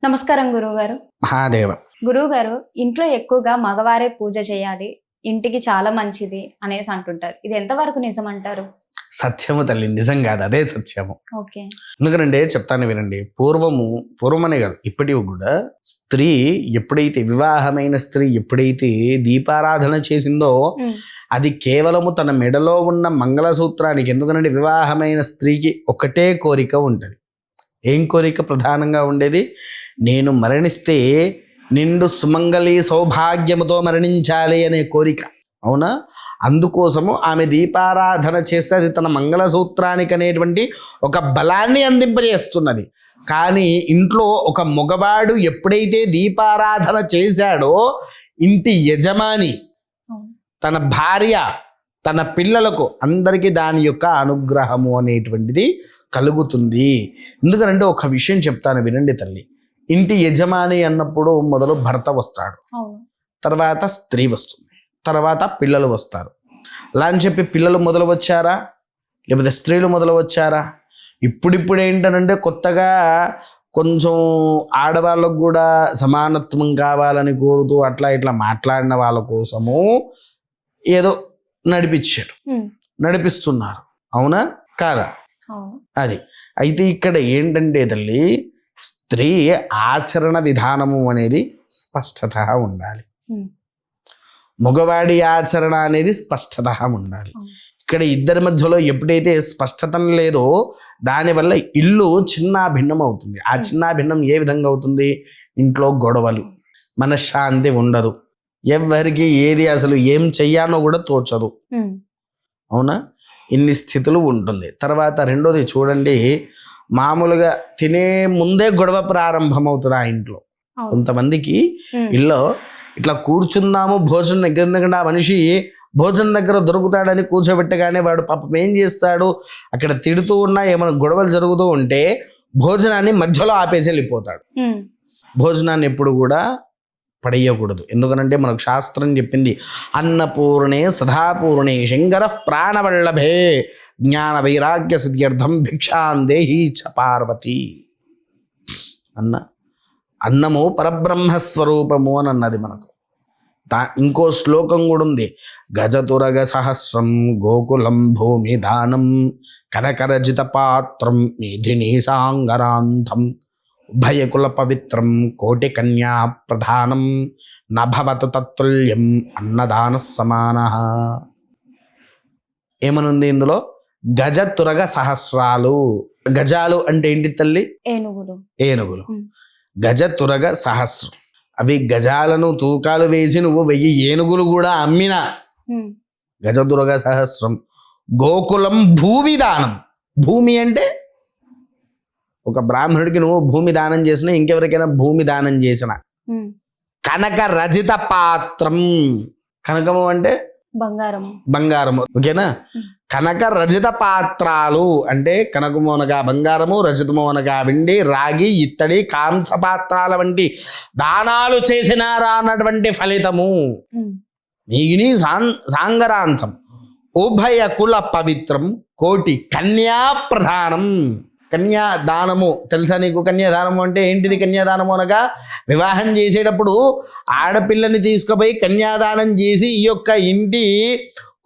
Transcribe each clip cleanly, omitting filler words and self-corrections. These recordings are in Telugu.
నమస్కారం గురువుగారు. మహాదేవ. గురువుగారు, ఇంట్లో ఎక్కువగా మగవారే పూజ చేయాలి, ఇంటికి చాలా మంచిది అనేసి అంటుంటారు. ఇది ఎంతవరకు నిజం అంటారు? సత్యము తల్లి, నిజం కాదు, అదే సత్యము. ఓకే. ఎందుకంటే చెప్తాను వినండి. పూర్వమనే కాదు, ఇప్పటివి కూడా స్త్రీ ఎప్పుడైతే వివాహమైన స్త్రీ ఎప్పుడైతే దీపారాధన చేసిందో అది కేవలము తన మెడలో ఉన్న మంగళసూత్రానికి. ఎందుకంటే వివాహమైన స్త్రీకి ఒకటే కోరిక ఉంటుంది. ఏం కోరిక ప్రధానంగా ఉండేది? నేను మరణిస్తే నిండు సుమంగళి సౌభాగ్యముతో మరణించాలి అనే కోరిక. అవునా? అందుకోసము ఆమె దీపారాధన చేస్తే అది తన మంగళసూత్రానికి అనేటువంటి ఒక బలాన్ని అందింపజేస్తున్నది. కానీ ఇంట్లో ఒక మగవాడు ఎప్పుడైతే దీపారాధన చేశాడో ఇంటి యజమాని, తన భార్య, తన పిల్లలకు అందరికీ దాని యొక్క అనుగ్రహము అనేటువంటిది కలుగుతుంది. ఎందుకంటే ఒక విషయం చెప్తాను వినండి తల్లి. ఇంటి యజమాని అన్నప్పుడు మొదలు భర్త వస్తాడు, తర్వాత స్త్రీ వస్తుంది, తర్వాత పిల్లలు వస్తారు. అలా అని చెప్పి పిల్లలు మొదలు వచ్చారా, లేకపోతే స్త్రీలు మొదలు వచ్చారా? ఇప్పుడు ఏంటంటే కొత్తగా కొంచెం ఆడవాళ్ళకు కూడా సమానత్వం కావాలని కోరుతూ అట్లా ఇట్లా మాట్లాడిన వాళ్ళ కోసము ఏదో నడిపిస్తున్నారు. అవునా కాదా? అది అయితే ఇక్కడ ఏంటంటే తల్లి, స్త్రీ ఆచరణ విధానము అనేది స్పష్టత ఉండాలి, మగవాడి ఆచరణ అనేది స్పష్టత ఉండాలి. ఇక్కడ ఇద్దరి మధ్యలో ఎప్పుడైతే స్పష్టత లేదో దానివల్ల ఇల్లు చిన్న భిన్నం అవుతుంది. ఆ చిన్న భిన్నం ఏ విధంగా అవుతుంది? ఇంట్లో గొడవలు, మనశ్శాంతి ఉండదు, ఎవరికి ఏది అసలు ఏం చెయ్యాలో కూడా తోచదు. అవునా? ఇన్ని స్థితులు ఉంటుంది. తర్వాత రెండోది చూడండి, మామూలుగా తినే ముందే గొడవ ప్రారంభమవుతుంది ఆ ఇంట్లో. కొంతమందికి ఇల్లు ఇట్లా కూర్చుందాము భోజనం దగ్గర, ఎందుకంటే ఆ మనిషి భోజనం దగ్గర దొరుకుతాడని కూర్చోబెట్టగానే వాడు పాపం ఏం చేస్తాడు, అక్కడ తిడుతూ ఉన్నా ఏమైనా గొడవలు జరుగుతూ ఉంటే భోజనాన్ని మధ్యలో ఆపేసి వెళ్ళిపోతాడు. భోజనాన్ని ఎప్పుడు కూడా పడేయకూడదు. ఎందుకనంటే మనకు శాస్త్రం చెప్పింది, అన్నపూర్ణే సదాపూర్ణే శంకర ప్రాణవల్లభే జ్ఞాన వైరాగ్య సిద్ధ్యర్థం భిక్షాందేహి చ పార్వతి. అన్నము పరబ్రహ్మస్వరూపము అని అన్నది మనకు. ఇంకో శ్లోకం కూడా ఉంది, గజతురగ సహస్రం గోకులం భూమి దానం కనకరజిత పాత్రం మేధినీ సాంగరాంతం ఉభయకుల పవిత్రం కోటి కన్యా ప్రధానం నభవత తత్తుల్యం అన్నదాన సమాన. ఏమనుంది ఇందులో? గజ తురగ సహస్రాలు. గజాలు అంటే ఏంటి తల్లి? ఏనుగులు. గజ తురగ సహస్రం. అవి గజాలను తూకాలు వేసి నువ్వు 1000 ఏనుగులు కూడా అమ్మినా గజ తురగ సహస్రం. గోకులం భూమి దానం. భూమి అంటే ఒక బ్రాహ్మణుడికి నువ్వు భూమి దానం చేసినా, ఇంకెవరికైనా భూమి దానం చేసిన. కనక రజిత పాత్రం. కనకము అంటే బంగారము. ఓకేనా? కనక రజిత పాత్రాలు అంటే కనకము అనగా బంగారము, రజతము అనగా వెండి, రాగి, ఇత్తడి, కాంస పాత్రాల వంటి దానాలు చేసినారా అన్నటువంటి ఫలితము. నీగిని సాంగరాంతం ఉభయ కుల పవిత్రం కోటి కన్యా ప్రధానం. కన్యాదానము తెలుసా నీకు? కన్యాదానము అంటే ఏంటిది? కన్యాదానము అనగా వివాహం చేసేటప్పుడు ఆడపిల్లని తీసుకుపోయి కన్యాదానం చేసి ఈ యొక్క ఇంటి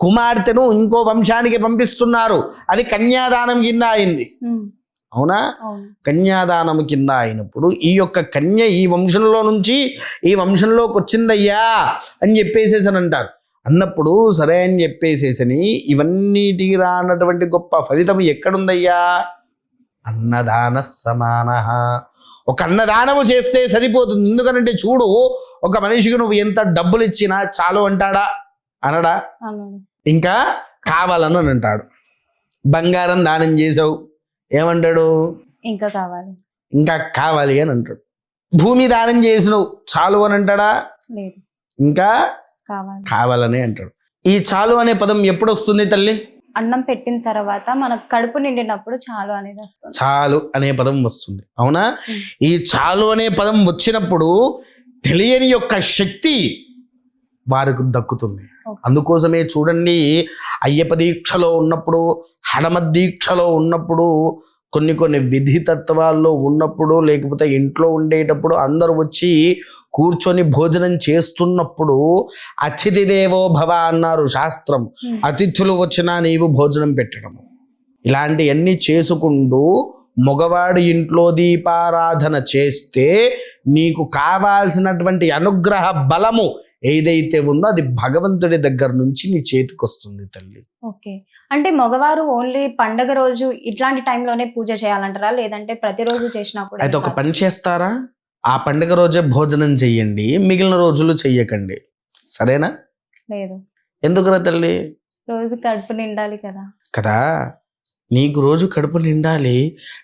కుమార్తెను ఇంకో వంశానికి పంపిస్తున్నారు. అది కన్యాదానం కింద అయింది. అవునా? కన్యాదానం కింద అయినప్పుడు ఈ యొక్క కన్య ఈ వంశంలో నుంచి ఈ వంశంలోకి వచ్చిందయ్యా అని చెప్పేసేసి అంటారు. అన్నప్పుడు సరే అని చెప్పేసేసని ఇవన్నిటికి రానటువంటి గొప్ప ఫలితం ఎక్కడుందయ్యా? అన్నదాన సమాన. ఒక అన్నదానము చేస్తే సరిపోతుంది. ఎందుకనంటే చూడు, ఒక మనిషికి నువ్వు ఎంత డబ్బులు ఇచ్చినా చాలు అంటాడా? అనడా? ఇంకా కావాలని అంటాడు. బంగారం దానం చేసావు, ఏమంటాడు? ఇంకా కావాలి అని అంటాడు. భూమి దానం చేసినావు, చాలు అని అంటాడా? ఇంకా కావాలని అంటాడు. ఈ చాలు అనే పదం ఎప్పుడు వస్తుంది తల్లి? అన్నం పెట్టిన తర్వాత మనకు కడుపు నిండినప్పుడు చాలు అనేది వస్తుంది. చాలు అనే పదం వస్తుంది. అవునా? ఈ చాలు అనే పదం వచ్చినప్పుడు తెలియని యొక్క శక్తి వారికి దక్కుతుంది. అందుకోసమే చూడండి, అయ్యప్ప దీక్షలో ఉన్నప్పుడు, హనుమ దీక్షలో ఉన్నప్పుడు కొన్ని కొన్ని విధి తత్వాల్లో ఉన్నప్పుడు, లేకపోతే ఇంట్లో ఉండేటప్పుడు అందరూ వచ్చి కూర్చొని భోజనం చేస్తున్నప్పుడు అతిథి దేవో భవ అన్నారు శాస్త్రం. అతిథులు వచ్చినా నీవు భోజనం పెట్టడం, ఇలాంటివన్నీ చేసుకుంటూ మగవాడు ఇంట్లో దీపారాధన చేస్తే నీకు కావాల్సినటువంటి అనుగ్రహ బలము ఏదైతే ఉందో అది భగవంతుడి దగ్గర నుంచి నీ చేతికి వస్తుంది తల్లి. ఓకే, అంటే మగవారు ఓన్లీ పండగ రోజు ఇట్లాంటి టైంలోనే పూజ చేయాలంటారా, లేదంటే ప్రతిరోజు చేసినా కూడా? అయితే ఒక పని చేస్తారా, ఆ పండగ రోజే భోజనం చెయ్యండి, మిగిలిన రోజులు చెయ్యకండి, సరేనా? లేదు. ఎందుకురా తల్లి? రోజు కడుపు నిండాలి కదా. కదా, నీకు రోజు కడుపు నిండాలి,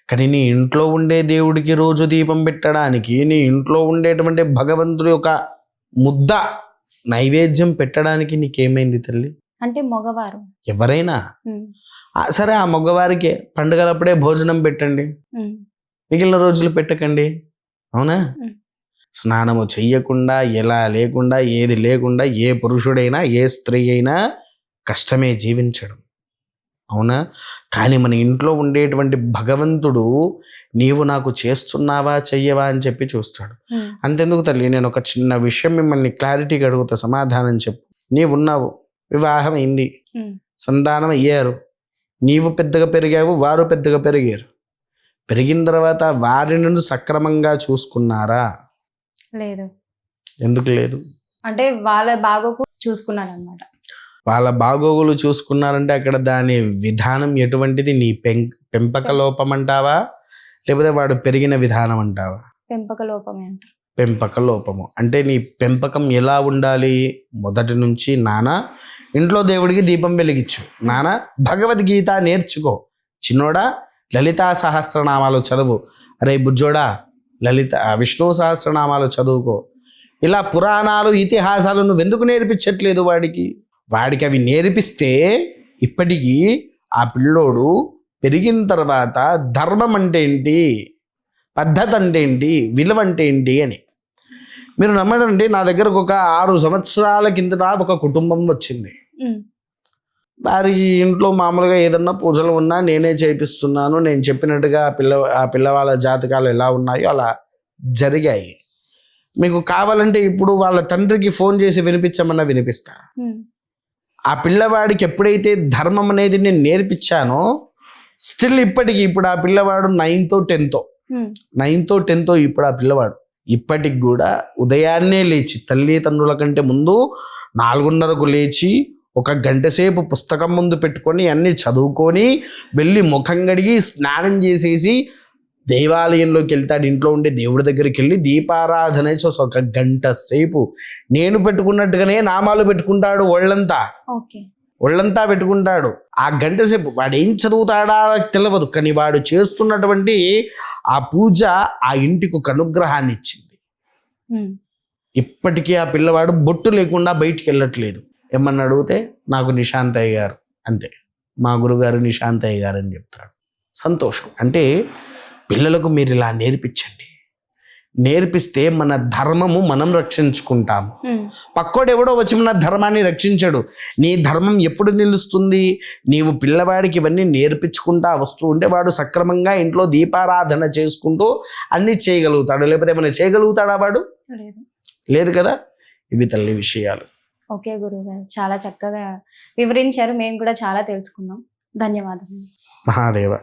కానీ నీ ఇంట్లో ఉండే దేవుడికి రోజు దీపం పెట్టడానికి, నీ ఇంట్లో ఉండేటువంటి భగవంతుడి యొక్క ముద్ద నైవేద్యం పెట్టడానికి నీకేమైంది తల్లి? అంటే మగవారు ఎవరైనా సరే, ఆ మగవారికి పండుగలప్పుడే భోజనం పెట్టండి, మిగిలిన రోజులు పెట్టకండి, అవునా? స్నానము చెయ్యకుండా, ఎలా లేకుండా, ఏది లేకుండా ఏ పురుషుడైనా ఏ స్త్రీ అయినా కష్టమే జీవించడం, అవునా? కానీ మన ఇంట్లో ఉండేటువంటి భగవంతుడు నీవు నాకు చేస్తున్నావా చెయ్యవా అని చెప్పి చూస్తాడు. అంతెందుకు తల్లి, నేను ఒక చిన్న విషయం మిమ్మల్ని క్లారిటీగా అడుగుతా, సమాధానం చెప్పు. నీవున్నావు, వివాహం అయింది, సంతానం అయ్యారు, నీవు పెద్దగా పెరిగావు, వారు పెద్దగా పెరిగారు. పెరిగిన తర్వాత వారిని సక్రమంగా చూసుకున్నారా? లేదు. ఎందుకు లేదు? అంటే వాళ్ళ బాగోకు చూసుకున్నాడు అనమాట. వాళ్ళ బాగోగులు చూసుకున్నారంటే అక్కడ దాని విధానం ఎటువంటిది? నీ పెంపక లోపం అంటావా, లేకపోతే వాడు పెరిగిన విధానం అంటావా? పెంపక లోపమే అంటారు. పెంపక లోపము అంటే నీ పెంపకం ఎలా ఉండాలి? మొదటి నుంచి నాన్న ఇంట్లో దేవుడికి దీపం వెలిగించు, నాన్న భగవద్గీత నేర్చుకో, చిన్నోడా లలితా సహస్రనామాలు చదువు, అరే బుజ్జోడా విష్ణు సహస్రనామాలు చదువుకో. ఇలా పురాణాలు ఇతిహాసాలు నువ్వెందుకు నేర్పించట్లేదు వాడికి? వాడికి అవి నేర్పిస్తే ఇప్పటికీ ఆ పిల్లోడు పెరిగిన తర్వాత ధర్మం అంటే ఏంటి, పద్ధతి అంటే ఏంటి, విలువ అంటే ఏంటి అని. మీరు నమ్మడండి, నా దగ్గరకు ఒక 6 సంవత్సరాల కిందట ఒక కుటుంబం వచ్చింది. వారి ఇంట్లో మామూలుగా ఏదన్నా పూజలు ఉన్నా నేనే చేపిస్తున్నాను, నేను చెప్పినట్టుగా ఆ పిల్లవాళ్ళ జాతకాలు ఎలా ఉన్నాయో అలా జరిగాయి. మీకు కావాలంటే ఇప్పుడు వాళ్ళ తండ్రికి ఫోన్ చేసి వినిపించమన్నా వినిపిస్తా. ఆ పిల్లవాడికి ఎప్పుడైతే ధర్మం అనేది నేను నేర్పించానో స్టిల్ ఇప్పటికి, ఇప్పుడు ఆ పిల్లవాడు 9th 10th ఇప్పుడు ఆ పిల్లవాడు ఇప్పటికి కూడా ఉదయాన్నే లేచి, తల్లిదండ్రుల కంటే ముందు 4:30కు లేచి 1 గంట సేపు పుస్తకం ముందు పెట్టుకొని అన్నీ చదువుకొని వెళ్ళి ముఖం కడిగి స్నానం చేసేసి దేవాలయంలోకి వెళ్తాడు. ఇంట్లో ఉండే దేవుడి దగ్గరికి వెళ్ళి దీపారాధన చేసి 1 గంట సేపు నేను పెట్టుకున్నట్టుగానే నామాలు పెట్టుకుంటాడు, ఒళ్ళంతా పెట్టుకుంటాడు. ఆ గంట సేపు వాడు ఏం చదువుతాడా తెలియదు, కానీ వాడు చేస్తున్నటువంటి ఆ పూజ ఆ ఇంటికి ఒక అనుగ్రహాన్ని ఇచ్చింది. ఇప్పటికీ ఆ పిల్లవాడు బొట్టు లేకుండా బయటికి వెళ్ళట్లేదు. ఏమన్నా అడిగితే నాకు నిశాంతయ్య గారు, అంతే, మా గురుగారు నిశాంతయ్య గారు అని చెప్తాడు. సంతోషం. అంటే పిల్లలకు మీరు ఇలా నేర్పించండి, నేర్పిస్తే మన ధర్మము మనం రక్షించుకుంటాము. పక్కోడు ఎవడో వచ్చి మన ధర్మాన్ని రక్షించడు. నీ ధర్మం ఎప్పుడు నిలుస్తుంది? నీవు పిల్లవాడికి ఇవన్నీ నేర్పించుకుంటా వస్తూ ఉంటే వాడు సక్రమంగా ఇంట్లో దీపారాధన చేసుకుంటూ అన్నీ చేయగలుగుతాడు. లేకపోతే ఏమైనా చేయగలుగుతాడా వాడు? లేదు కదా. ఇవి తల్లి విషయాలు. ఓకే గురువుగారు, చాలా చక్కగా వివరించారు, మేము కూడా చాలా తెలుసుకున్నాం. ధన్యవాదాలు. మహాదేవ.